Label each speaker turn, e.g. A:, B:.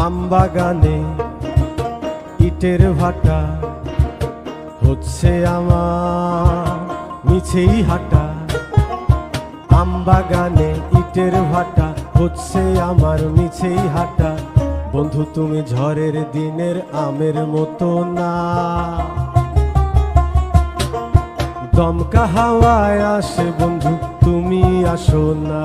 A: আমবাগানে ইটের ভাটা হচ্ছে আমার মিছেই হাঁটা। আমবাগানে ইটের ভাটা হচ্ছে আমার মিছেই হাঁটা। বন্ধু তুমি ঝড়ের দিনের আমের মতো না, দমকা হাওয়ায় আসে বন্ধু তুমি আসো না।